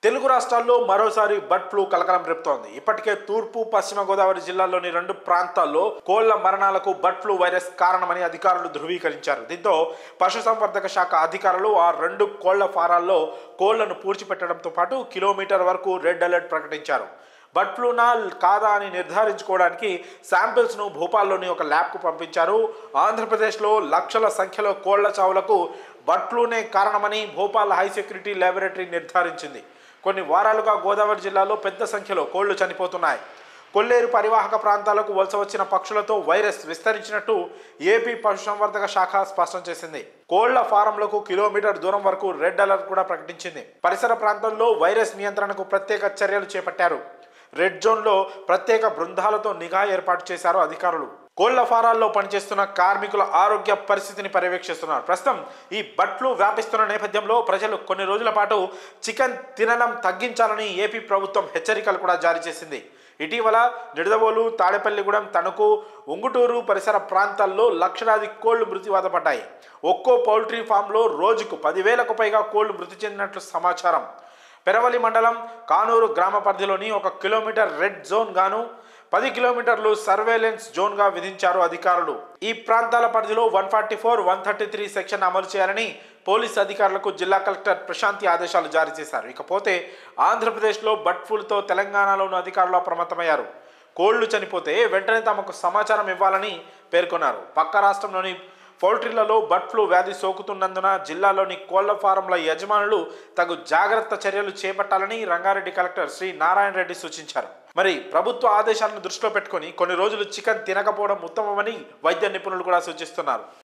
తెలుగు రాష్ట్రాల్లో మరోసారి bird flu కలకలం రేపుతోంది. ఇప్పటికే తూర్పు పశ్చిమ గోదావరి జిల్లాల్లోని 2 ప్రాంతాల్లో కోళ్ల మరణాలకు బర్డ్ ఫ్లూ వైరస్ కారణమని అధికారులు ధృవీకరించారు. దీంతో పశుసంవర్ధక శాఖ అధికారులు ఆ 2 కోళ్ల ఫారాల్లో కోళ్లను పూడ్చిపెట్టడంతో పాటు కిలోమీటర్ వరకు రెడ్ అలర్ట్ ప్రకటించారు. బర్డ్ ఫ్లూనా కాదా అని నిర్ధారించుకోవడానికి శాంపిల్స్ను భోపాల్లోని ఒక ల్యాబ్కు పంపించారు. ఆంధ్రప్రదేశ్లో లక్షల సంఖ్యలో కోళ్ల చావులకు బర్డ్ ఫ్లూనే కారణమని భోపాల్ హై సెక్యూరిటీ ల్యాబొరేటరీ నిర్ధారించింది. కొన్ని వారాలుగా గోదావరి జిల్లాలో పెద్ద సంఖ్యలో కోళ్లు చనిపోతున్నాయి. కొల్లేరు పరివాహక ప్రాంతాలకు వలస వచ్చిన పక్షులతో వైరస్ విస్తరించినట్టు ఏపీ పశుసంవర్ధక శాఖ స్పష్టం చేసింది. కోళ్ల ఫారంలకు కిలోమీటర్ దూరం వరకు రెడ్ అలర్ట్ కూడా ప్రకటించింది. పరిసర ప్రాంతాల్లో వైరస్ నియంత్రణకు ప్రత్యేక చర్యలు చేపట్టారు. రెడ్ జోన్లో ప్రత్యేక బృందాలతో నిఘా ఏర్పాటు చేశారు అధికారులు. కోళ్ల ఫారాల్లో పనిచేస్తున్న కార్మికుల ఆరోగ్య పరిస్థితిని పర్యవేక్షిస్తున్నారు. ప్రస్తుతం ఈ బర్డ్ ఫ్లూ వ్యాపిస్తున్న నేపథ్యంలో ప్రజలు కొన్ని రోజుల పాటు చికెన్ తినడం తగ్గించాలని ఏపీ ప్రభుత్వం హెచ్చరికలు కూడా జారీ చేసింది. ఇటీవల నిడదవోలు, తాడేపల్లిగూడెం, తణుకు, ఉంగుటూరు పరిసర ప్రాంతాల్లో లక్షలాది కోళ్లు మృత్యువాత పడ్డాయి. ఒక్కో పౌల్ట్రీ ఫామ్లో రోజుకు 10,000కు పైగా కోళ్లు మృతి చెందినట్లు సమాచారం. పెరవలి మండలం కానూరు గ్రామ పరిధిలోని 1 కిలోమీటర్ రెడ్ జోన్ గాను 10 కిలోమీటర్లు సర్వేలెన్స్ జోన్గా విధించారు అధికారులు. ఈ ప్రాంతాల పరిధిలో 144, 133 సెక్షన్ అమలు చేయాలని పోలీసు అధికారులకు జిల్లా కలెక్టర్ ప్రశాంతి ఆదేశాలు జారీ చేశారు. ఇకపోతే ఆంధ్రప్రదేశ్లో బర్డ్ ఫ్లూతో తెలంగాణలోని అధికారులు అప్రమత్తమయ్యారు. కోళ్లు చనిపోతే వెంటనే తమకు సమాచారం ఇవ్వాలని పేర్కొన్నారు. పక్క రాష్ట్రంలోని పౌల్ట్రీలలో బర్డ్ ఫ్లూ వ్యాధి సోకుతున్నందున జిల్లాలోని కోళ్ల ఫారంల యజమానులు తగు జాగ్రత్త చర్యలు చేపట్టాలని రంగారెడ్డి కలెక్టర్ శ్రీ నారాయణ రెడ్డి సూచించారు. మరి ప్రభుత్వ ఆదేశాలను దృష్టిలో పెట్టుకుని కొన్ని రోజులు చికెన్ తినకపోవడం ఉత్తమమని వైద్య నిపుణులు కూడా సూచిస్తున్నారు.